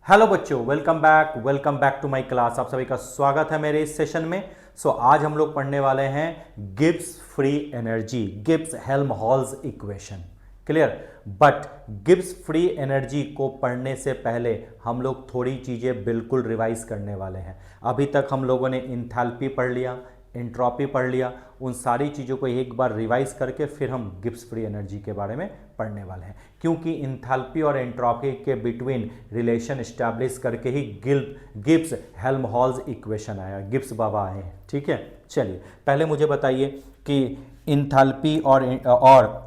Hello बच्चों, welcome back to my class. आप सभी का स्वागत है मेरे इस सेशन में। आज हम लोग पढ़ने वाले हैं Gibbs free energy, Gibbs Helmholtz equation. Clear. But Gibbs free energy को पढ़ने से पहले हम लोग थोड़ी चीज़ें बिल्कुल रिवाइज करने वाले हैं। अभी तक हम लोगों ने इंथैल्पी पढ़ लिया, एंट्रोपी पढ़ लिया। उन सारी चीज़ों को एक बार रिवाइज करके फिर हम गिब्स फ्री एनर्जी के बारे में पढ़ने वाले हैं, क्योंकि इंथैल्पी और एंट्रोपी के बिटवीन रिलेशन इस्टेब्लिश करके ही गिब्स हेल्महोल्ट्ज इक्वेशन आया, गिब्स बाबा आए हैं। ठीक है, चलिए पहले मुझे बताइए कि इंथैल्पी और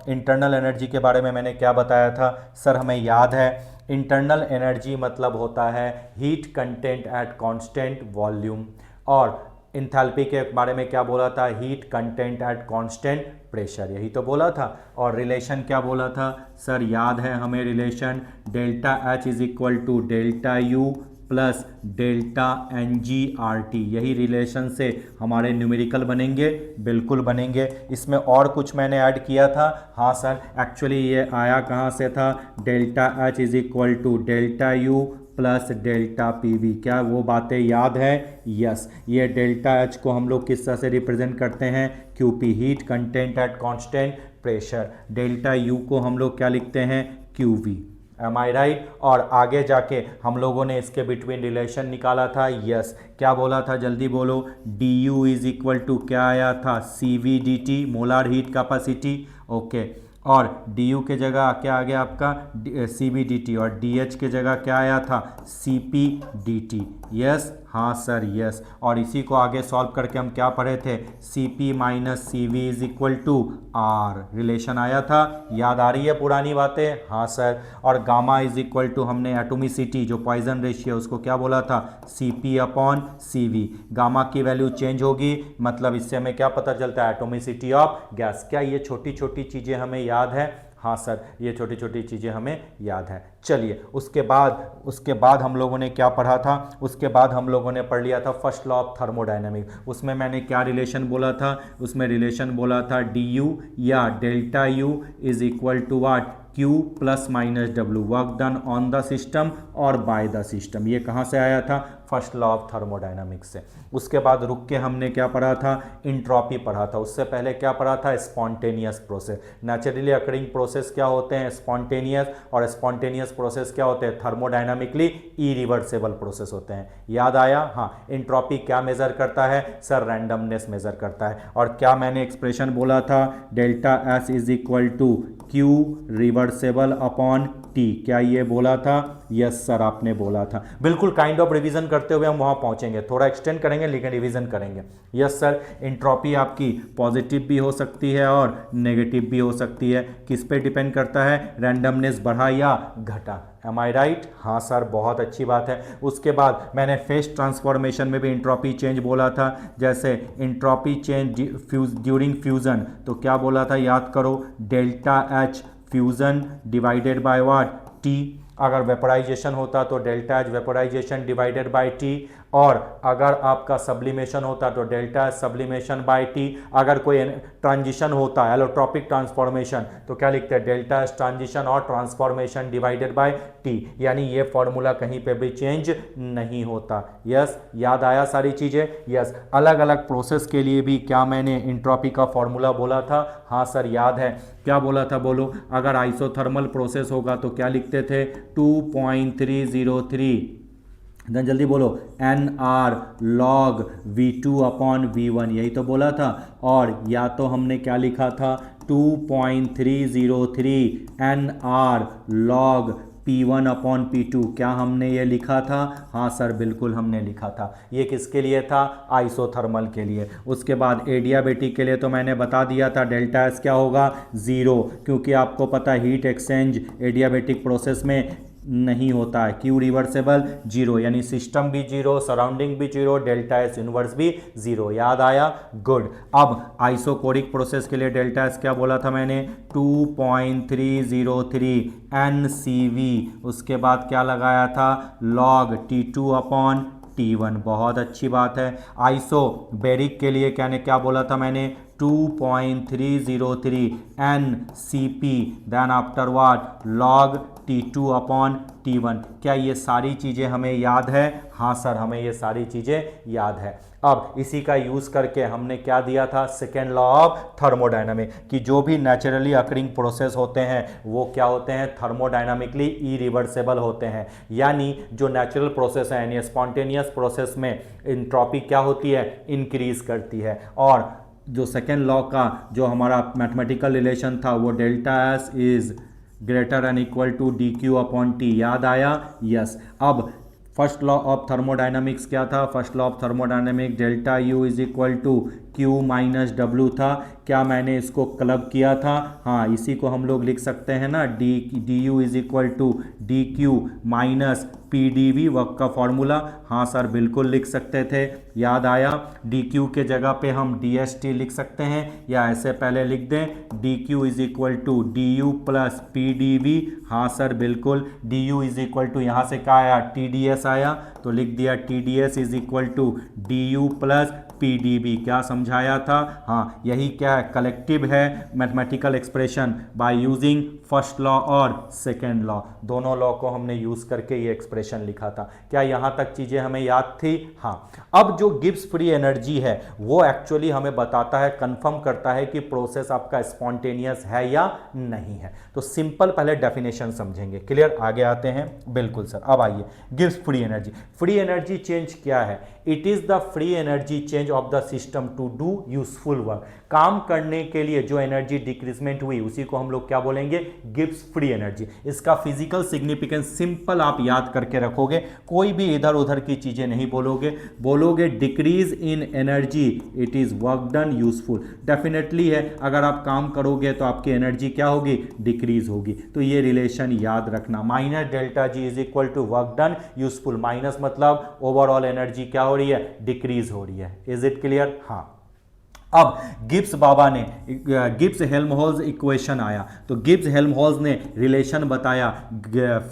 इंटरनल एनर्जी के बारे में मैंने क्या बताया था। सर हमें याद है, इंटरनल एनर्जी मतलब होता है heat content at constant volume, और इंथैल्पी के बारे में क्या बोला था, heat content at constant pressure, यही तो बोला था। और रिलेशन क्या बोला था सर, याद है हमें relation, delta H is equal to delta U plus delta N G R T. यही रिलेशन से हमारे न्यूमेरिकल बनेंगे, बिल्कुल बनेंगे। इसमें और कुछ मैंने ऐड किया था। हाँ सर, एक्चुअली ये आया कहाँ से था, delta H is equal to delta U plus delta P V. क्या वो बातें याद है? यस। ये डेल्टा एच को हम लोग किस तरह से रिप्रेजेंट करते हैं, Q P, heat content at constant pressure. Delta U को हम लोग क्या लिखते हैं, Q V. Am I right? और आगे जाके हम लोगों ने इसके बिटवीन रिलेशन निकाला था। यस, क्या बोला था, जल्दी बोलो। D U is equal to क्या आया था, C V D T, molar heat capacity. Okay, और डी यू के जगह क्या आ गया आपका, सी बी डी टी, और डी एच के जगह क्या आया था, C P D T. Yes, हाँ सर यस। और इसी को आगे सॉल्व करके हम क्या पढ़े थे, C P minus C V is equal to R. Relation आया था, याद आ रही है पुरानी बातें? हाँ सर। और गामा इज इक्वल टू, हमने एटोमिसिटी जो पॉइजन रेशियो उसको क्या बोला था, C P upon C V. Gamma की वैल्यू चेंज होगी, मतलब इससे हमें क्या पता चलता है, एटोमिसिटी ऑफ गैस। क्या ये छोटी छोटी चीज़ें हमें याद है? हाँ सर, ये छोटी छोटी चीज़ें हमें याद है। चलिए उसके बाद हम लोगों ने क्या पढ़ा था, उसके बाद हम लोगों ने पढ़ लिया था फर्स्ट लॉ ऑफ थर्मोडायनेमिक्स। उसमें मैंने क्या रिलेशन बोला था, उसमें रिलेशन बोला था डी यू या delta U is equal to what, Q plus minus W, work done on the system और बाय द सिस्टम। ये कहाँ से आया था, फर्स्ट लॉ ऑफ थर्मोडायनामिक्स से। उसके बाद रुक के हमने क्या पढ़ा था, इंट्रॉपी पढ़ा था। उससे पहले क्या पढ़ा था, spontaneous process. Naturally occurring process क्या होते हैं, स्पॉन्टेनियस, और स्पॉन्टेनियस प्रोसेस क्या होते हैं, थर्मोडायनामिकली इरिवर्सेबल प्रोसेस होते हैं। याद आया? हाँ। इंट्रॉपी क्या मेजर करता है सर, रैंडमनेस मेजर करता है। और क्या मैंने एक्सप्रेशन बोला था, delta S is equal to Q reversible upon T. क्या ये बोला था? यस सर, आपने बोला था। बिल्कुल काइंड ऑफ रिवीजन करते हुए हम वहां पहुंचेंगे, थोड़ा एक्सटेंड करेंगे लेकिन रिवीजन करेंगे। यस सर, एंट्रोपी आपकी पॉजिटिव भी हो सकती है और नेगेटिव भी हो सकती है। किस पे डिपेंड करता है, रैंडमनेस बढ़ा या घटा। M I right? हाँ सर, बहुत अच्छी बात है। उसके बाद मैंने फेस ट्रांसफॉर्मेशन में भी एंट्रोपी चेंज बोला था। जैसे एंट्रोपी चेंज ड्यूरिंग फ्यूजन, तो क्या बोला था, याद करो, delta H fusion divided by what, T. अगर वेपोराइजेशन होता तो delta H vaporisation divided by T, और अगर आपका सब्लिमेशन होता तो delta H sublimation by T. अगर कोई ट्रांजिशन होता है, एलोट्रॉपिक ट्रांसफॉर्मेशन, तो क्या लिखते हैं, डेल्टा एच ट्रांजिशन और ट्रांसफॉर्मेशन डिवाइडेड बाय टी। यानी ये फॉर्मूला कहीं पे भी चेंज नहीं होता। यस, याद आया सारी चीज़ें? यस। अलग अलग प्रोसेस के लिए भी क्या मैंने एंट्रोपी का फॉर्मूला बोला था? हाँ सर, याद है। क्या बोला था, बोलो। अगर आइसोथर्मल प्रोसेस होगा तो क्या लिखते थे, 2.303, जल्दी बोलो, N R log V two upon V one, यही तो बोला था। और या तो हमने क्या लिखा था, 2.303 N R log P1 upon P2। क्या हमने ये लिखा था? हाँ सर, बिल्कुल हमने लिखा था। ये किसके लिए था, आइसोथर्मल के लिए। उसके बाद एडियाबेटिक के लिए तो मैंने बता दिया था, डेल्टा एस क्या होगा, ज़ीरो, क्योंकि आपको पता है हीट एक्सचेंज एडियाबेटिक प्रोसेस में नहीं होता है। क्यू रिवर्सेबल जीरो, यानी सिस्टम भी जीरो, सराउंडिंग भी जीरो, डेल्टा एस इनवर्स भी जीरो। याद आया? गुड। अब आइसोकोरिक प्रोसेस के लिए डेल्टा एस क्या बोला था मैंने, 2.303 एन सी वी। उसके बाद क्या लगाया था, लॉग T2 अपॉन T1। बहुत अच्छी बात है। आइसोबेरिक के लिए क्या बोला था मैंने, 2.303 NCP, then after what log T2 upon T1। क्या ये सारी चीज़ें हमें याद है? हाँ सर, हमें ये सारी चीज़ें याद है। अब इसी का यूज़ करके हमने क्या दिया था? सेकेंड लॉ ऑफ थर्मोडायनामिक, कि जो भी नेचुरली अकरिंग प्रोसेस होते हैं वो क्या होते हैं? थर्मोडायनामिकली इरिवर्सेबल होते हैं। यानी जो नेचुरल प्रोसेस है, यानी स्पॉन्टेनियस प्रोसेस में एंट्रोपी क्या होती है? इंक्रीज करती है। और जो सेकेंड लॉ का जो हमारा मैथमेटिकल रिलेशन था वो delta S is greater and equal to D Q upon T, याद आया? यस। अब फर्स्ट लॉ ऑफ थर्मोडायनामिक्स क्या था? First law of thermodynamic delta U is equal to Q minus W था। क्या मैंने इसको क्लब किया था? हाँ, इसी को हम लोग लिख सकते हैं ना, D U is equal to D Q minus P D V, work का फॉर्मूला। हाँ सर, बिल्कुल लिख सकते थे, याद आया? डी क्यू के जगह पे हम डी एस टी लिख सकते हैं, या ऐसे पहले लिख दें D Q is equal to D U plus P D V. हाँ सर, बिल्कुल। D U is equal to यहाँ से क्या आया? टी डी एस आया, तो लिख दिया T D S is equal to D U plus P D B. क्या समझाया था? हाँ, यही क्या है? कलेक्टिव है mathematical expression by using first law और सेकेंड लॉ। दोनों लॉ को हमने यूज करके ये एक्सप्रेशन लिखा था। क्या यहां तक चीजें हमें याद थी? हाँ। अब जो गिब्स फ्री एनर्जी है वो एक्चुअली हमें बताता है, कंफर्म करता है कि प्रोसेस आपका स्पॉन्टेनियस है या नहीं है। तो सिंपल पहले डेफिनेशन समझेंगे। क्लियर? आगे आते हैं। बिल्कुल सर। अब आइए, Gibbs free energy. Free energy change क्या है? It is the free energy change of the system to do useful work. काम करने के लिए जो एनर्जी डिक्रीजमेंट हुई उसी को हम लोग क्या बोलेंगे? Gibbs free energy. इसका फिजिकल सिग्निफिकेंस सिंपल आप याद करके रखोगे, कोई भी इधर उधर की चीजें नहीं बोलोगे decrease in energy, it is work done useful. Definitely है, अगर आप काम करोगे तो आपकी एनर्जी क्या होगी? डिक्रीज होगी। तो ये रिलेशन याद रखना, minus delta G is equal to work done useful. Minus मतलब ओवरऑल एनर्जी क्या हो रही है? डिक्रीज हो रही है। Is it clear? हाँ। अब गिब्स बाबा ने गिब्स हेल्महोल्ट्ज इक्वेशन आया, तो गिब्स हेल्महोल्ट्ज ने रिलेशन बताया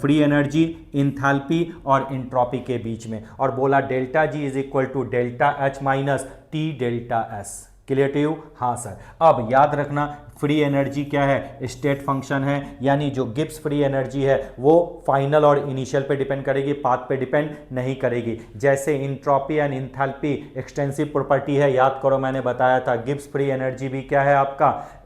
फ्री एनर्जी, इंथैल्पी और एंट्रोपी के बीच में, और बोला delta G is equal to delta H minus T delta S. Clear to you? हाँ सर। अब याद रखना, फ्री एनर्जी क्या है? स्टेट फंक्शन है, यानी जो गिब्स फ्री एनर्जी है वो फाइनल और इनिशियल पे डिपेंड करेगी, पाथ पे डिपेंड नहीं करेगी। जैसे entropy and enthalpy extensive property है, याद करो मैंने बताया था गिब्स फ्री एनर्जी भी क्या है आपका?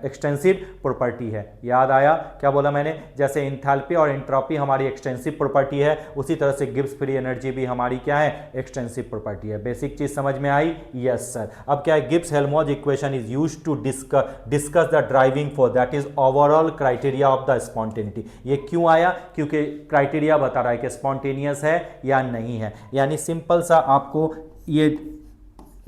एक्सटेंसिव प्रॉपर्टी है। याद आया? क्या बोला मैंने? जैसे इंथैल्पी और एंट्रोपी हमारी एक्सटेंसिव प्रॉपर्टी है, उसी तरह से गिब्स फ्री एनर्जी भी हमारी क्या है? एक्सटेंसिव प्रॉपर्टी है। बेसिक चीज समझ में आई? Yes sir. अब क्या है? Gibbs Helmholtz equation is used to discuss the driving force, that is overall criteria of the spontaneity. ये क्यों आया? क्योंकि क्राइटेरिया बता रहा है कि स्पॉन्टेनियस है या नहीं है। यानी सिंपल सा आपको ये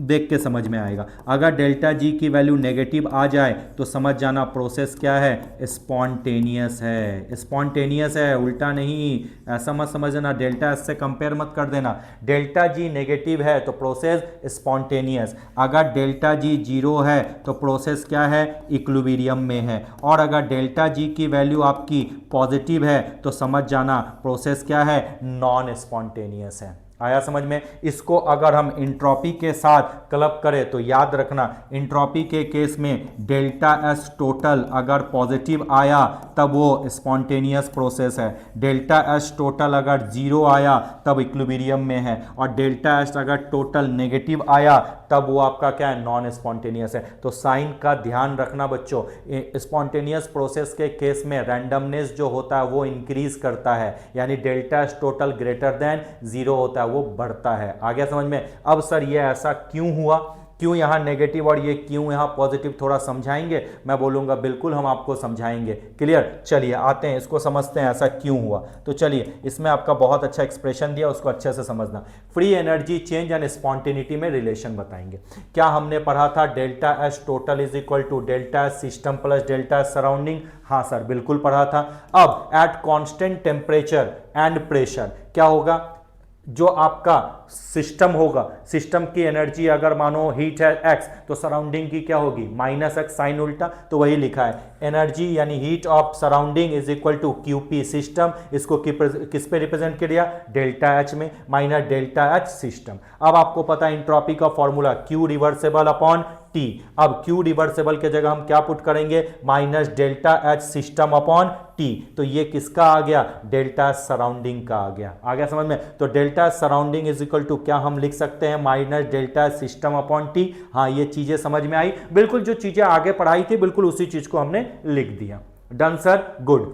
देख के समझ में आएगा। अगर डेल्टा जी की वैल्यू नेगेटिव आ जाए तो समझ जाना प्रोसेस क्या है? स्पॉन्टेनियस है। स्पॉन्टेनियस है, उल्टा नहीं। ऐसा मत समझना, डेल्टा एस से कंपेयर मत कर देना। डेल्टा जी नेगेटिव है तो प्रोसेस स्पॉन्टेनियस। अगर डेल्टा जी जीरो है तो प्रोसेस क्या है? इक्विलिब्रियम में है। और अगर डेल्टा जी की वैल्यू आपकी पॉजिटिव है तो समझ जाना प्रोसेस क्या है? नॉन स्पॉन्टेनियस है। आया समझ में? इसको अगर हम इंट्रोपी के साथ क्लब करें तो याद रखना, इंट्रोपी के केस में डेल्टा एस टोटल अगर पॉजिटिव आया तब वो स्पॉन्टेनियस प्रोसेस है, डेल्टा एस टोटल अगर जीरो आया तब इक्विलिब्रियम में है, और डेल्टा एस अगर टोटल नेगेटिव आया तब वो आपका क्या है? नॉन स्पॉन्टेनियस है। तो साइन का ध्यान रखना बच्चों। स्पॉन्टेनियस प्रोसेस के केस में रैंडमनेस जो होता है वो इंक्रीज करता है, यानी delta S total greater than zero होता है, वो बढ़ता है। आ गया समझ में? अब सर ये ऐसा क्यों हुआ? क्यों यहाँ नेगेटिव और ये क्यों यहाँ पॉजिटिव, थोड़ा समझाएंगे? मैं बोलूँगा बिल्कुल हम आपको समझाएंगे। क्लियर? चलिए आते हैं, इसको समझते हैं ऐसा क्यों हुआ। तो चलिए, इसमें आपका बहुत अच्छा एक्सप्रेशन दिया, उसको अच्छे से समझना। Free energy change and spontaneity में रिलेशन बताएंगे। क्या हमने पढ़ा था? Delta S total is equal to delta S system plus delta S surrounding. हाँ सर, बिल्कुल पढ़ा था। अब at constant temperature and pressure क्या होगा? जो आपका सिस्टम होगा, सिस्टम की एनर्जी अगर मानो हीट है x, तो सराउंडिंग की क्या होगी -x, साइन उल्टा, तो वही लिखा है एनर्जी यानी heat of surrounding is equal to QP system. इसको किस पे रिप्रेजेंट किया, डेल्टा H में, माइनस डेल्टा H सिस्टम। अब आपको पता है एंट्रोपी का formula Q reversible upon T। अब Q रिवर्सेबल के जगह हम क्या पुट करेंगे, minus delta H system upon T। तो ये किसका आ गया, डेल्टा सराउंडिंग का आ गया समझ में। तो delta surrounding is equal to क्या हम लिख सकते हैं, minus delta system upon T। हाँ, ये चीजें समझ में आई, बिल्कुल जो चीजें आगे पढ़ाई थी बिल्कुल उसी चीज को हमने लिख दिया। Done sir, good.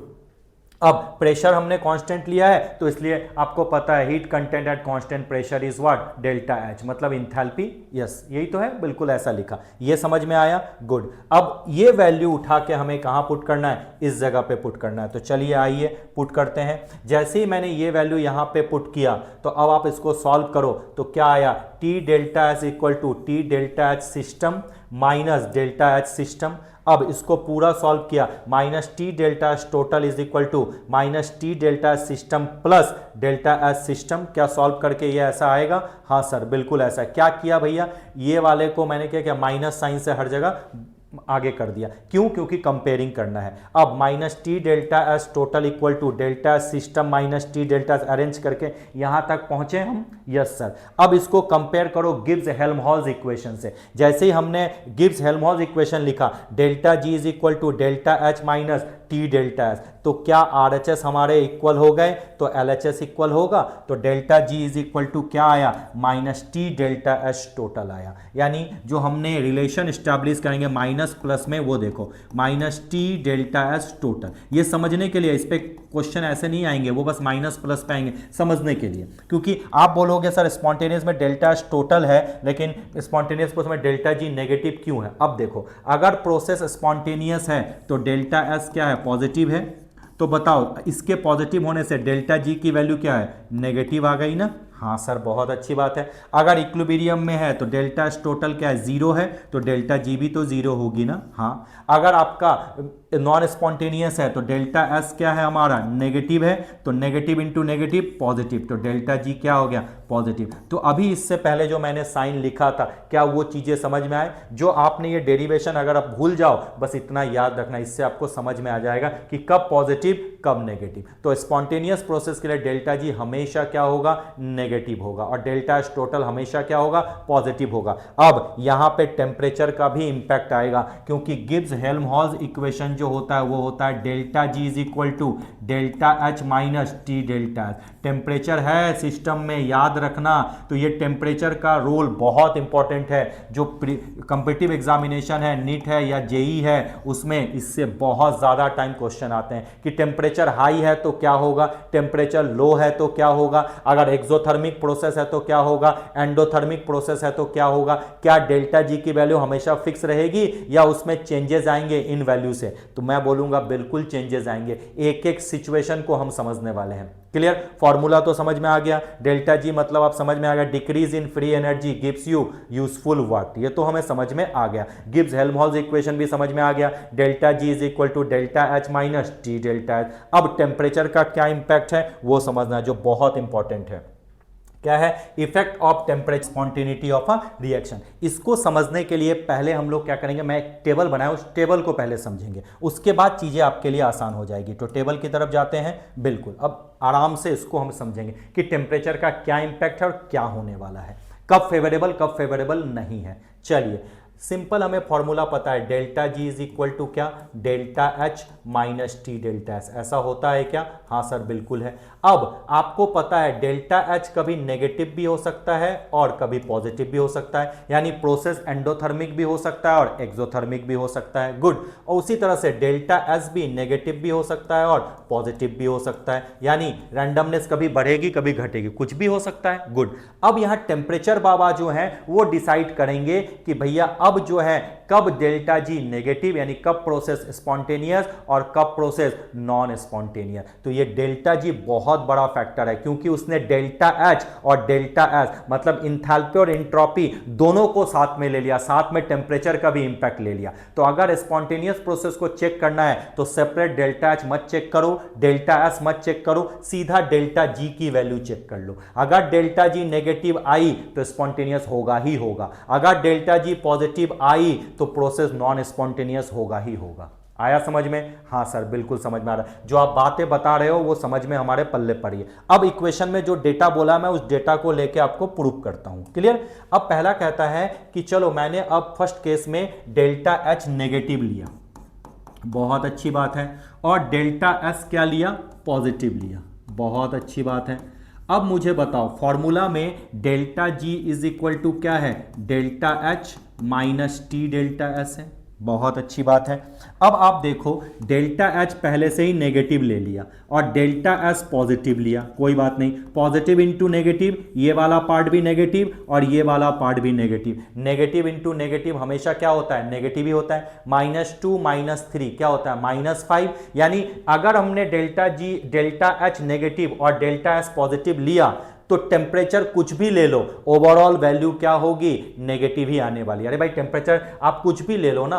अब प्रेशर हमने कांस्टेंट लिया है, तो इसलिए आपको पता है heat content at constant pressure is what, delta H, मतलब इंथैल्पी। यस, यही तो है, बिल्कुल ऐसा लिखा। ये समझ में आया, गुड। अब ये वैल्यू उठा के हमें कहां पुट करना है, इस जगह पे पुट करना है। तो चलिए आइए पुट करते हैं। जैसे ही मैंने ये वैल्यू यहां पे पुट किया, तो अब आप इसको सॉल्व करो, तो क्या आया, T delta H equal to T delta H system minus delta H system. अब इसको पूरा सॉल्व किया, minus T delta H total is equal to minus T delta system plus delta H system. क्या solve करके ये ऐसा आएगा, हाँ सर बिल्कुल ऐसा। क्या किया भैया, ये वाले को मैंने क्या किया, माइनस साइन से हर जगह आगे कर दिया, क्यों, क्योंकि कंपेयरिंग करना है। अब minus T delta S total equal to delta system minus T delta arrange करके यहां तक पहुंचे हम, यस सर। अब इसको कंपेयर करो गिब्स हेल्महोल्ट्ज इक्वेशन से। जैसे ही हमने गिब्स हेल्महोल्ट्ज इक्वेशन लिखा, delta G is equal to delta H minus T delta S, तो क्या आर एच एस हमारे इक्वल हो गए, तो एल एच एस इक्वल होगा। तो delta G is equal to क्या आया, minus T delta H total आया। यानी जो हमने रिलेशन स्टैब्लिश करेंगे माइनस प्लस में, वो देखो minus T delta H total. ये समझने के लिए, इस पे क्वेश्चन ऐसे नहीं आएंगे, वो बस माइनस प्लस पे आएंगे समझने के लिए। क्योंकि आप बोलोगे सर स्पॉन्टेनियस में डेल्टा एच टोटल है, लेकिन स्पॉन्टेनियस प्रोसेस में डेल्टा जी नेगेटिव क्यों है। अब देखो, अगर प्रोसेस स्पॉन्टेनियस है तो डेल्टा एस क्या है, पॉजिटिव है। तो बताओ, इसके पॉजिटिव होने से डेल्टा जी की वैल्यू क्या है, नेगेटिव आ गई ना। हाँ सर, बहुत अच्छी बात है। अगर इक्विलिब्रियम में है तो डेल्टा एस टोटल क्या है, जीरो है, तो डेल्टा जी भी तो जीरो होगी ना। हाँ, अगर आपका नॉन स्पॉन्टेनियस है तो डेल्टा एस क्या है हमारा, नेगेटिव है, तो नेगेटिव इंटू नेगेटिव पॉजिटिव, तो डेल्टा जी क्या हो गया, पॉजिटिव। तो अभी इससे पहले जो मैंने साइन लिखा था, क्या वो चीजें समझ में आए। जो आपने ये डेरिवेशन अगर आप भूल जाओ, बस इतना याद रखना, इससे आपको समझ में आ जाएगा कि कब पॉजिटिव कब नेगेटिव। तो स्पॉन्टेनियस प्रोसेस के लिए डेल्टा जी हमेशा क्या होगा, नेगेटिव होगा, और डेल्टा एस टोटल हमेशा क्या होगा, पॉजिटिव होगा। अब यहां पे टेम्परेचर का भी इंपैक्ट आएगा, क्योंकि गिब्स हेल्महोल्ट्ज इक्वेशन जो होता है वो होता है delta G is equal to delta H minus T delta H. Temperature है सिस्टम में, याद रखना। तो ये टेम्परेचर का रोल बहुत इंपॉर्टेंट है। जो कॉम्पिटिटिव एग्जामिनेशन है, नीट है या जेई है, उसमें इससे बहुत ज्यादा टाइम क्वेश्चन आते हैं कि टेम्परेचर हाई है तो क्या होगा, टेम्परेचर लो है तो क्या होगा, अगर एक्सोथर्मिक प्रोसेस है तो क्या होगा, एंडोथर्मिक प्रोसेस है तो क्या होगा, क्या डेल्टा जी की वैल्यू हमेशा फिक्स रहेगी या उसमें चेंजेस आएंगे इन वैल्यू से। तो मैं बोलूंगा बिल्कुल चेंजेस आएंगे, एक एक सिचुएशन को हम समझने वाले हैं। क्लियर, फॉर्मूला तो समझ में आ गया। डेल्टा जी मतलब आप समझ में आ गया, decrease in free energy gives you useful work, ये तो हमें समझ में आ गया। गिब्स हेल्महोल्ट्ज इक्वेशन भी समझ में आ गया, delta G is equal to delta H minus T delta H. अब टेम्परेचर का क्या इंपैक्ट है वो समझना है, जो बहुत इंपॉर्टेंट है। क्या है, effect of temperature spontaneity of a reaction. इसको समझने के लिए पहले हम लोग क्या करेंगे, मैं एक टेबल बनाया, उस टेबल को पहले समझेंगे, उसके बाद चीजें आपके लिए आसान हो जाएगी। तो टेबल की तरफ जाते हैं, बिल्कुल अब आराम से इसको हम समझेंगे कि टेम्परेचर का क्या इंपैक्ट है और क्या होने वाला है, कब फेवरेबल नहीं है। चलिए सिंपल, हमें फॉर्मूला पता है, delta G is equal to क्या, delta H minus T delta S. ऐसा होता है क्या, हाँ सर बिल्कुल है। अब आपको पता है डेल्टा एच कभी नेगेटिव भी हो सकता है और कभी पॉजिटिव भी हो सकता है, यानी प्रोसेस एंडोथर्मिक भी हो सकता है और एक्सोथर्मिक भी हो सकता है। गुड। और उसी तरह से डेल्टा एस भी नेगेटिव भी हो सकता है और पॉजिटिव भी हो सकता है, यानी रैंडमनेस कभी बढ़ेगी कभी घटेगी, कुछ भी हो सकता है। गुड। अब यहां टेम्परेचर बाबा जो है वो डिसाइड करेंगे कि भैया अब जो है कब डेल्टा जी नेगेटिव यानी कब प्रोसेस स्पॉन्टेनियस और कब प्रोसेस नॉन स्पॉन्टेनियस। तो ये डेल्टा जी बहुत बड़ा फैक्टर है क्योंकि उसने डेल्टा एच और डेल्टा एस मतलब इंथैल्पी और एंट्रोपी दोनों को साथ में ले लिया, साथ में टेम्परेचर का भी इंपैक्ट ले लिया। तो अगर स्पॉन्टेनियस प्रोसेस को चेक करना है तो सेपरेट डेल्टा एच मत चेक करो, डेल्टा एस मत चेक करो, सीधा डेल्टा जी की वैल्यू चेक कर लो। अगर डेल्टा जी नेगेटिव आई तो स्पॉन्टेनियस होगा ही होगा, अगर डेल्टा जी पॉजिटिव आई तो प्रोसेस नॉन स्पॉन्टेनियस होगा ही होगा। आया समझ में? हाँ सर बिल्कुल समझ में आ रहा है, जो आप बातें बता रहे हो वो समझ में हमारे पल्ले पड़ी है। अब इक्वेशन में जो डेटा बोला मैं उस डेटा को लेके आपको प्रूफ करता हूं। क्लियर? अब पहला कहता है कि चलो मैंने अब फर्स्ट केस में डेल्टा एच नेगेटिव लिया, बहुत अच्छी बात है, और डेल्टा एस क्या लिया? पॉजिटिव लिया, बहुत अच्छी बात है। अब मुझे बताओ फॉर्मूला में delta G is equal to क्या है? Delta H minus T delta S है, बहुत अच्छी बात है। अब आप देखो डेल्टा एच पहले से ही नेगेटिव ले लिया और डेल्टा एस पॉजिटिव लिया, कोई बात नहीं, पॉजिटिव इंटू नेगेटिव, ये वाला पार्ट भी नेगेटिव और ये वाला पार्ट भी नेगेटिव। नेगेटिव इंटू नेगेटिव हमेशा क्या होता है? नेगेटिव ही होता है। -2 -3 क्या होता है? -5। यानी अगर हमने डेल्टा एच नेगेटिव और डेल्टा एस पॉजिटिव लिया तो टेम्परेचर कुछ भी ले लो, ओवरऑल वैल्यू क्या होगी? नेगेटिव ही आने वाली। अरे भाई टेम्परेचर आप कुछ भी ले लो ना,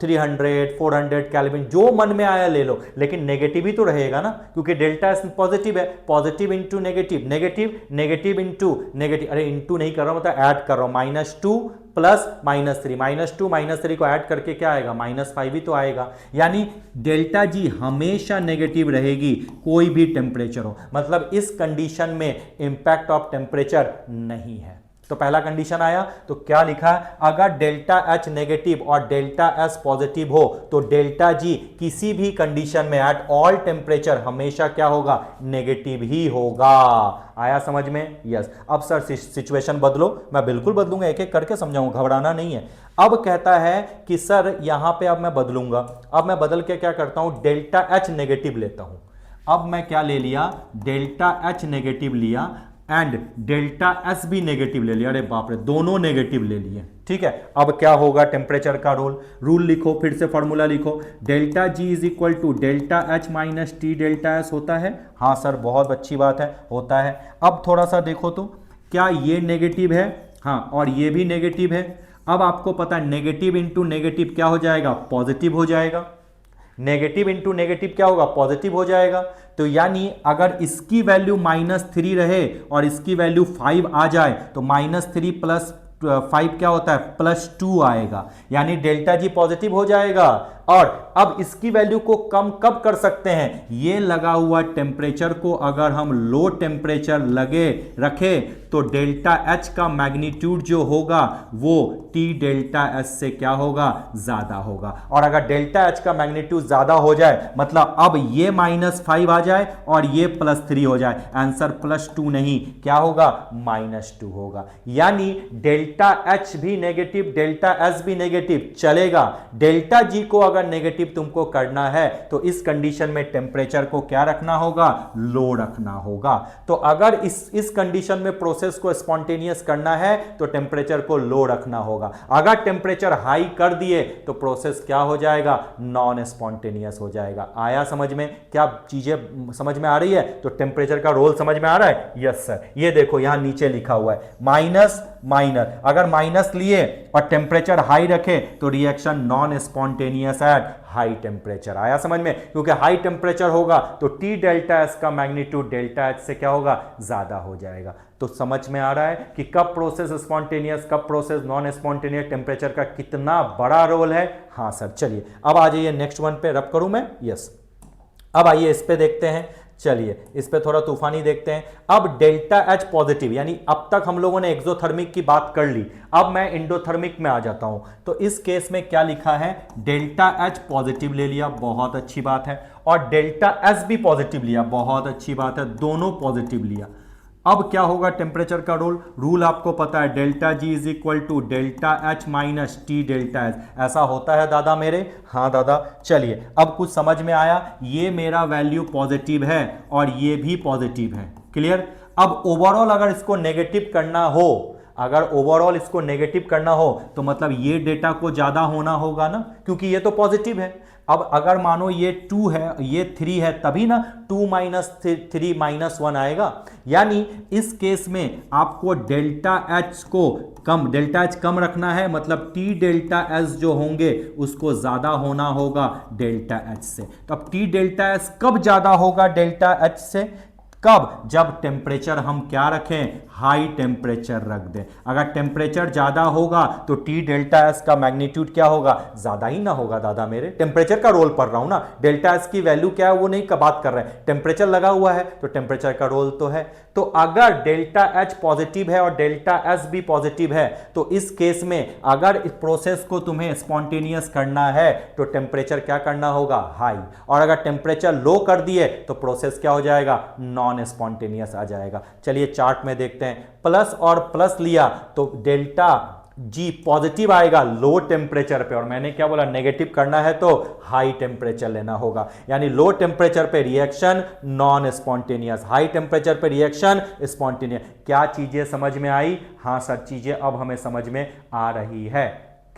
300 400 केल्विन जो मन में आया ले लो, लेकिन नेगेटिव ही तो रहेगा ना, क्योंकि डेल्टा एस पॉजिटिव है। Positive into negative, negative negative into negative, अरे इंटू नहीं कर रहा हूं, मतलब ऐड कर रहा हूं, -2 प्लस -3, -2 -3 को ऐड करके क्या आएगा? -5 ही तो आएगा। यानी डेल्टा जी हमेशा नेगेटिव रहेगी कोई भी टेम्परेचर हो, मतलब इस कंडीशन में इंपैक्ट ऑफ टेम्परेचर नहीं है। तो पहला कंडीशन आया तो क्या लिखा है? अगर डेल्टा एच नेगेटिव और डेल्टा एस पॉजिटिव हो तो डेल्टा जी किसी भी कंडीशन में एट ऑल टेम्परेचर हमेशा क्या होगा? नेगेटिव ही होगा। आया समझ में? यस। अब सर सिचुएशन बदलो, मैं बिल्कुल बदलूंगा, एक एक करके समझाऊंगा, घबराना नहीं है। अब कहता है कि सर यहां पे अब मैं बदलूंगा, अब मैं बदल के क्या करता हूं? डेल्टा एच नेगेटिव लेता हूं। अब मैं क्या ले लिया? डेल्टा एच नेगेटिव लिया एंड डेल्टा एस भी नेगेटिव ले लिया। अरे बाप रे, दोनों नेगेटिव ले लिए। ठीक है, अब क्या होगा? टेम्परेचर का रूल लिखो, फिर से फॉर्मूला लिखो, delta G is equal to delta H minus T delta S होता है। हाँ सर बहुत अच्छी बात है, होता है। अब थोड़ा सा देखो तो क्या ये नेगेटिव है? हाँ, और ये भी नेगेटिव है। अब आपको पता है नेगेटिव इंटू नेगेटिव क्या हो जाएगा? पॉजिटिव हो जाएगा। नेगेटिव इंटू नेगेटिव क्या होगा? पॉजिटिव हो जाएगा। तो यानी अगर इसकी वैल्यू -3 रहे और इसकी वैल्यू 5 आ जाए तो -3 प्लस 5 क्या होता है? +2 आएगा। यानी डेल्टा जी पॉजिटिव हो जाएगा। और अब इसकी वैल्यू को कम कब कर सकते हैं? ये लगा हुआ टेम्परेचर को अगर हम लो टेम्परेचर लगे रखें तो डेल्टा एच का मैग्नीट्यूड जो होगा वो टी डेल्टा एस से क्या होगा? ज्यादा होगा। और अगर डेल्टा एच का मैग्नीट्यूड ज्यादा हो जाए मतलब अब ये -5 आ जाए और ये +3 हो जाए, आंसर +2 नहीं, क्या होगा? -2 होगा। यानी डेल्टा एच भी नेगेटिव, डेल्टा एस भी नेगेटिव चलेगा। डेल्टा जी को अगर नेगेटिव तुमको करना है तो इस कंडीशन में टेम्परेचर को क्या रखना होगा? लो रखना होगा। तो अगर इस कंडीशन में प्रोसेस को स्पॉन्टेनियस करना है तो टेम्परेचर को लो रखना होगा। अगर टेम्परेचर हाई कर दिए तो प्रोसेस क्या हो जाएगा? नॉन स्पॉन्टेनियस हो जाएगा। आया समझ में? क्या चीजें समझ में आ रही है? तो टेम्परेचर का रोल समझ में आ रहा है? Yes sir. ये देखो यहां नीचे लिखा हुआ है माइनस, अगर माइनस लिए और टेम्परेचर हाई रखे तो reaction non spontaneous at high temperature. आया समझ में? क्योंकि हाई टेम्परेचर होगा तो टी डेल्टा एस का मैग्नीट्यूड डेल्टा एच से क्या होगा? ज्यादा हो जाएगा। तो समझ में आ रहा है कि कब प्रोसेस स्पॉन्टेनियस, कब प्रोसेस नॉन स्पॉन्टेनियस, टेम्परेचर का कितना बड़ा रोल है। हाँ सर। चलिए अब आ जाइए नेक्स्ट वन पे, रब करूं मैं? यस। अब आइए इस पे देखते हैं, चलिए इस पे थोड़ा तूफानी देखते हैं। अब डेल्टा एच पॉजिटिव, यानी अब तक हम लोगों ने एक्सोथर्मिक की बात कर ली, अब मैं इंडोथर्मिक में आ जाता हूं। तो इस केस में क्या लिखा है? डेल्टा एच पॉजिटिव ले लिया, बहुत अच्छी बात है, और डेल्टा एस भी पॉजिटिव लिया, बहुत अच्छी बात है, दोनों पॉजिटिव लिया। अब क्या होगा? टेम्परेचर का रूल आपको पता है, delta G is equal to delta H minus T delta H. ऐसा होता है दादा मेरे? हाँ दादा। चलिए अब कुछ समझ में आया, ये मेरा वैल्यू पॉजिटिव है और ये भी पॉजिटिव है। क्लियर? अब ओवरऑल अगर इसको नेगेटिव करना हो, अगर ओवरऑल इसको नेगेटिव करना हो तो मतलब ये डेटा को ज़्यादा होना होगा ना, क्योंकि ये तो पॉजिटिव है। अब अगर मानो ये 2 है ये 3 है, तभी ना 2 माइनस 3 माइनस 1 आएगा। यानी इस केस में आपको डेल्टा एच को कम, डेल्टा एच कम रखना है, मतलब टी डेल्टा एस जो होंगे उसको ज़्यादा होना होगा डेल्टा एच से। तो अब टी डेल्टा एस कब ज़्यादा होगा डेल्टा एच से? कब? जब टेम्परेचर हम क्या रखें, हाई टेम्परेचर रख दें। अगर टेम्परेचर ज़्यादा होगा तो टी डेल्टा एस का मैग्नीट्यूड क्या होगा, ज़्यादा ही ना होगा दादा मेरे। टेम्परेचर का रोल पढ़ रहा हूँ ना, डेल्टा एस की वैल्यू क्या है वो नहीं का बात कर रहे हैं, टेम्परेचर लगा हुआ है तो टेम्परेचर का रोल तो है। तो अगर डेल्टा एच पॉजिटिव है और डेल्टा एस भी पॉजिटिव है तो इस केस में अगर इस प्रोसेस को तुम्हें स्पॉन्टेनियस करना है तो टेम्परेचर क्या करना होगा, हाई। और अगर टेम्परेचर लो कर दिए तो प्रोसेस क्या हो जाएगा, नॉन स्पॉन्टेनियस आ जाएगा। चलिए चार्ट में देखते हैं, प्लस और प्लस लिया तो डेल्टा जी पॉजिटिव आएगा लो टेम्परेचर पे, और मैंने क्या बोला, नेगेटिव करना है तो हाई टेम्परेचर लेना होगा। यानी लो टेम्परेचर पे reaction non spontaneous, high temperature पे रिएक्शन स्पॉन्टेनियस। क्या चीजें समझ में आई? हाँ सर, चीजें अब हमें समझ में आ रही है।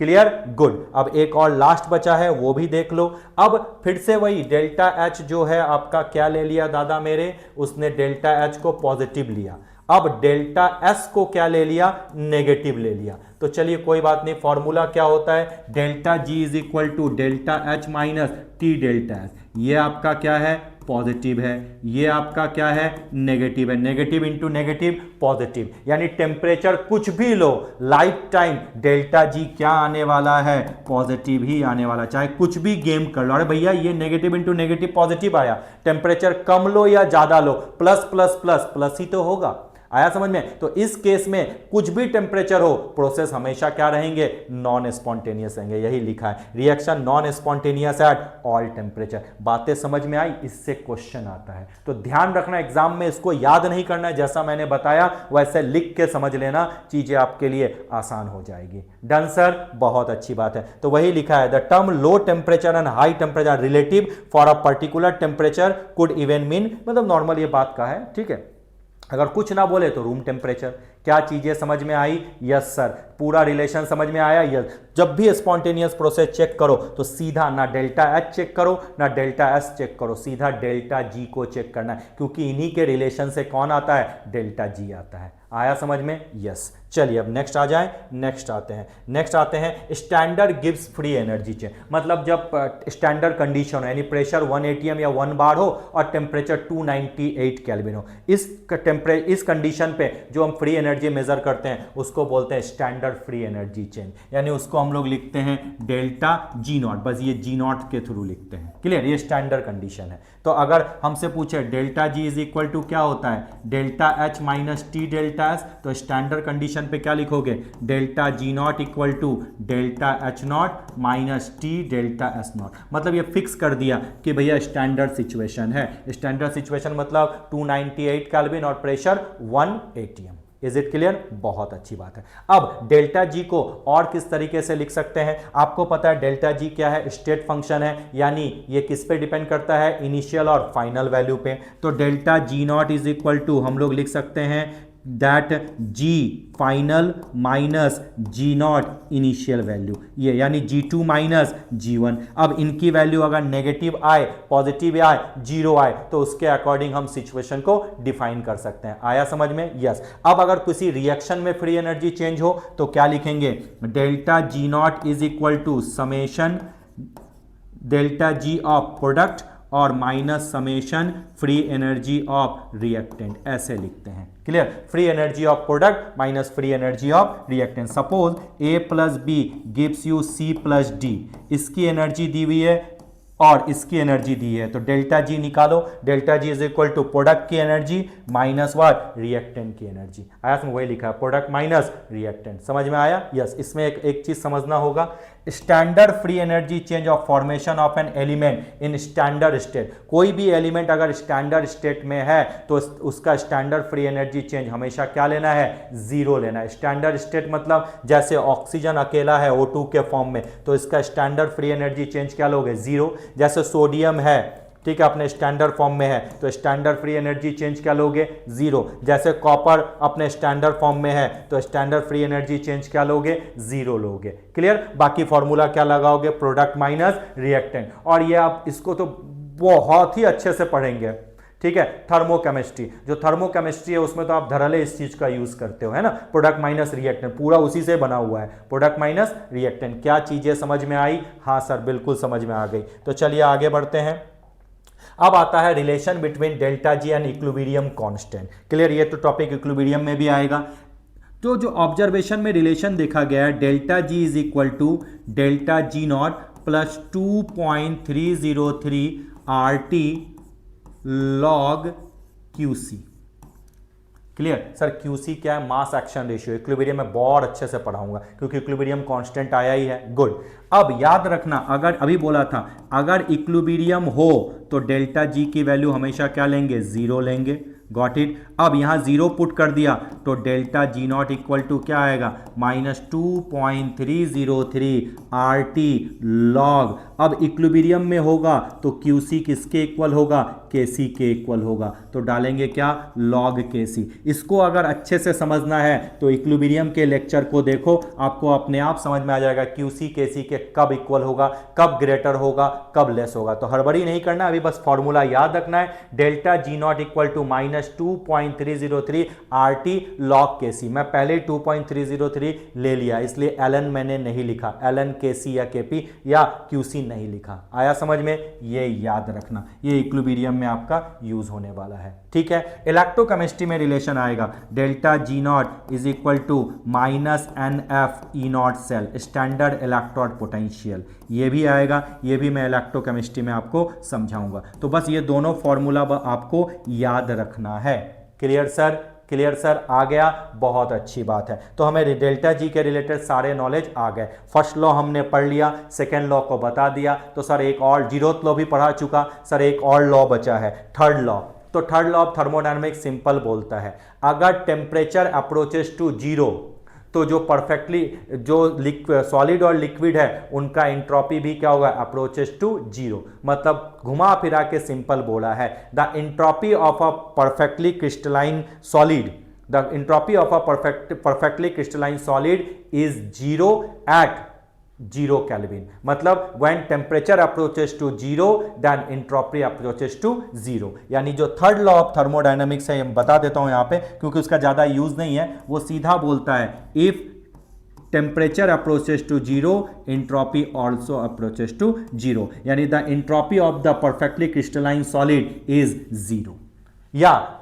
Clear, good. अब एक और लास्ट बचा है वो भी देख लो। अब फिर से वही डेल्टा एच जो है आपका क्या ले लिया दादा मेरे, उसने डेल्टा एच को पॉजिटिव लिया। अब डेल्टा एस को क्या ले लिया, नेगेटिव ले लिया। तो चलिए कोई बात नहीं, फॉर्मूला क्या होता है, delta G is equal to delta H minus T delta S. ये आपका क्या है, पॉजिटिव है, ये आपका क्या है, नेगेटिव है। नेगेटिव इंटू नेगेटिव पॉजिटिव, यानी टेम्परेचर कुछ भी लो, लाइफ टाइम डेल्टा जी क्या आने वाला है, पॉजिटिव ही आने वाला, चाहे कुछ भी गेम कर लो। अरे भैया ये नेगेटिव इंटू नेगेटिव पॉजिटिव आया, टेम्परेचर कम लो या ज्यादा लो, प्लस प्लस प्लस प्लस ही तो होगा। आया समझ में? तो इस केस में कुछ भी टेम्परेचर हो, प्रोसेस हमेशा क्या रहेंगे, नॉन स्पॉन्टेनियस रहेंगे। यही लिखा है, reaction non spontaneous at all temperature. बातें समझ में आई? इससे क्वेश्चन आता है तो ध्यान रखना, एग्जाम में इसको याद नहीं करना है, जैसा मैंने बताया वैसे लिख के समझ लेना, चीजें आपके लिए आसान हो जाएगी। डन सर, बहुत अच्छी बात है। तो वही लिखा है, the term low temperature and high temperature relative for a particular temperature could even mean, मतलब नॉर्मल ये बात का है, ठीक है। अगर कुछ ना बोले तो रूम टेम्परेचर। क्या चीजें समझ में आई? यस सर, पूरा रिलेशन समझ में आया। यस, जब भी स्पॉन्टेनियस प्रोसेस चेक करो तो सीधा ना डेल्टा एच चेक करो ना डेल्टा एस चेक करो, सीधा डेल्टा जी को चेक करना है, क्योंकि इन्हीं के रिलेशन से कौन आता है, डेल्टा जी आता है। आया समझ में? यस। चलिए अब नेक्स्ट आ जाए, नेक्स्ट आते हैं standard Gibbs free energy change. मतलब जब स्टैंडर्ड कंडीशन हो, यानी प्रेशर 1 atm या 1 बार हो और टेम्परेचर 298 केल्विन हो, इस कंडीशन पे जो हम फ्री एनर्जी मेजर करते हैं उसको बोलते हैं स्टैंडर्ड फ्री एनर्जी चेंज, यानी उसको हम लोग लिखते हैं डेल्टा जी नॉट, बस ये जी नॉट के थ्रू लिखते हैं। क्लियर, ये स्टैंडर्ड कंडीशन है। तो अगर हमसे पूछे delta G is equal to क्या होता है, delta H minus T delta S, तो स्टैंडर्ड कंडीशन पे क्या लिखोगे, delta G not equal to delta H not minus T delta S not. मतलब ये फिक्स कर दिया कि भैया स्टैंडर्ड सिचुएशन है। स्टैंडर्ड सिचुएशन मतलब 298 केल्विन और pressure 1 atm। Is it clear? बहुत अच्छी बात है। अब डेल्टा जी को और किस तरीके से लिख सकते हैं? आपको पता है डेल्टा जी क्या है, स्टेट फंक्शन है, यानी ये किस पे डिपेंड करता है, इनिशियल और फाइनल वैल्यू पे। तो delta G not is equal to हम लोग लिख सकते हैं that G final minus G not initial value, ये यानी G2 माइनस G1। अब इनकी वैल्यू अगर नेगेटिव आए, पॉजिटिव आए, जीरो आए, तो उसके अकॉर्डिंग हम सिचुएशन को डिफाइन कर सकते हैं। आया समझ में? यस। अब अगर किसी रिएक्शन में फ्री एनर्जी चेंज हो तो क्या लिखेंगे, delta G not is equal to summation delta G of product और minus summation free energy of reactant, ऐसे लिखते हैं। Clear, free energy of product minus free energy of reactant. Suppose A plus B gives you C plus D, इसकी energy दी हुई है और इसकी एनर्जी दी है, तो डेल्टा जी निकालो। Delta G is equal to product की एनर्जी माइनस व्हाट, रिएक्टेंट की एनर्जी। आया इसमें वही लिखा है, प्रोडक्ट माइनस रिएक्टेंट। समझ में आया? यस। इसमें एक चीज समझना होगा, standard free energy change of formation of an element in standard state. कोई भी एलिमेंट अगर स्टैंडर्ड स्टेट में है तो उसका स्टैंडर्ड फ्री एनर्जी चेंज हमेशा क्या लेना है, जीरो लेना है। स्टैंडर्ड स्टेट मतलब जैसे ऑक्सीजन अकेला है O2 के फॉर्म में, तो इसका स्टैंडर्ड फ्री एनर्जी चेंज क्या लोगे, जीरो। जैसे सोडियम है, ठीक है, अपने स्टैंडर्ड फॉर्म में है तो स्टैंडर्ड फ्री एनर्जी चेंज क्या लोगे, जीरो। जैसे कॉपर अपने स्टैंडर्ड फॉर्म में है तो स्टैंडर्ड फ्री एनर्जी चेंज क्या लोगे, जीरो लोगे। क्लियर। बाकी फॉर्मूला क्या लगाओगे, प्रोडक्ट माइनस रिएक्टेंट। और ये आप इसको तो बहुत ही अच्छे से पढ़ेंगे, ठीक है। थर्मोकेमिस्ट्री, जो थर्मोकेमिस्ट्री है उसमें तो आप धड़ल्ले इस चीज का यूज करते हो, है ना। प्रोडक्ट माइनस रिएक्टेंट पूरा उसी से बना हुआ है, प्रोडक्ट माइनस रिएक्टेंट। क्या चीजें समझ में आई, हाँ सर बिल्कुल समझ में आ गई। तो चलिए आगे बढ़ते हैं। अब आता है relation between delta G and equilibrium constant. Clear, ये तो टॉपिक इक्विलिब्रियम में भी आएगा। तो जो ऑब्जर्वेशन में रिलेशन देखा गया है, delta G is equal to delta G not plus 2.303 RT log QC। Clear sir, QC क्या है, मास एक्शन रेशियो। इक्विलिब्रियम में बहुत अच्छे से पढ़ाऊंगा क्योंकि इक्विलिब्रियम कांस्टेंट आया ही है। गुड। अब याद रखना, अगर अभी बोला था अगर इक्विलिब्रियम हो तो डेल्टा जी की वैल्यू हमेशा क्या लेंगे, जीरो लेंगे। Got it. अब यहां जीरो पुट कर दिया तो delta G not equal to क्या आएगा, -2.303 RT लॉग। अब इक्विलिब्रियम में होगा तो QC किसके इक्वल होगा, KC के इक्वल होगा। तो डालेंगे क्या, लॉग KC। इसको अगर अच्छे से समझना है तो इक्विलिब्रियम के लेक्चर को देखो, आपको अपने आप समझ में आ जाएगा QC KC के कब इक्वल होगा, कब ग्रेटर होगा, कब लेस होगा। तो हड़बड़ी नहीं करना, अभी बस फॉर्मूला याद रखना है, delta G not equal to -2.303 RT log KC। मैं पहले 2.303 ले लिया, इसलिए LN मैंने नहीं लिखा, LN KC या KP या QC नहीं लिखा। आया समझ में, ये याद रखना, ये इक्विलिब्रियम में आपका यूज होने वाला है, ठीक है। इलेक्ट्रोकेमिस्ट्री में रिलेशन आएगा, delta G not is equal to -NF E not cell, standard electrode potential. ये भी आएगा, ये भी मैं इलेक्ट्रोकेमिस्ट्री में आपको समझाऊंगा। तो बस ये दोनों फॉर्मूला आपको याद रखना है। क्लियर सर, क्लियर सर, आ गया, बहुत अच्छी बात है। तो हमें डेल्टा जी के रिलेटेड सारे नॉलेज आ गए। फर्स्ट लॉ हमने पढ़ लिया, सेकेंड लॉ को बता दिया। तो सर एक और जीरोथ लॉ भी पढ़ा चुका, सर एक और लॉ बचा है, थर्ड लॉ। तो third law of thermodynamics simple बोलता है, अगर टेम्परेचर अप्रोचेस टू जीरो तो जो परफेक्टली जो सॉलिड और लिक्विड है उनका एंट्रोपी भी क्या होगा, अप्रोचेस टू जीरो। मतलब घुमा फिरा के सिंपल बोला है, the entropy of a perfectly crystalline solid, the entropy of a perfectly crystalline solid is zero at 0 kelvin. मतलब when temperature approaches to zero then entropy approaches to zero. यानी जो third law of thermodynamics है, बता देता हूं यहां पे क्योंकि उसका ज्यादा यूज नहीं है, वो सीधा बोलता है if temperature approaches to zero entropy also approaches to zero. यानी the entropy of the perfectly crystalline solid is zero, या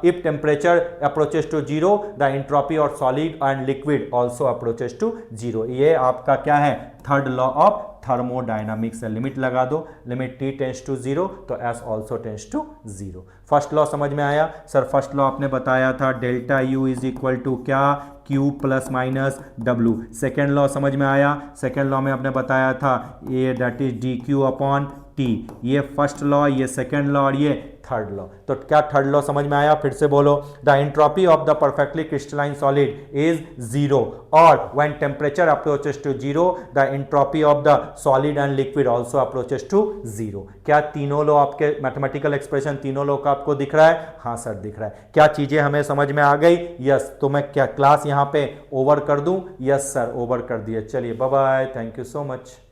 if temperature approaches to zero the entropy of solid and liquid also approaches to zero। ये आपका क्या है, third law of thermodynamics है। Limit लगा दो, limit T tends to zero तो S also tends to zero. First law समझ में आया सर? फर्स्ट लॉ आपने बताया था delta U is equal to क्या, Q plus minus W। Second law समझ में आया? सेकेंड लॉ में आपने बताया था ये that is DQ upon T। ये फर्स्ट लॉ, ये सेकेंड लॉ और ये थर्ड लॉ। तो क्या थर्ड लॉ समझ में आया? फिर से बोलो, the entropy of the perfectly crystalline solid is zero, और when temperature approaches to zero the entropy of the solid and liquid also approaches to zero. क्या तीनों लॉ आपके मैथमेटिकल एक्सप्रेशन तीनों लॉ का आपको दिख रहा है? हाँ सर दिख रहा है। क्या चीजें हमें समझ में आ गई? यस। तो मैं क्या क्लास यहां पे ओवर कर दूं? यस सर ओवर कर दिए। चलिए bye bye, thank you so much.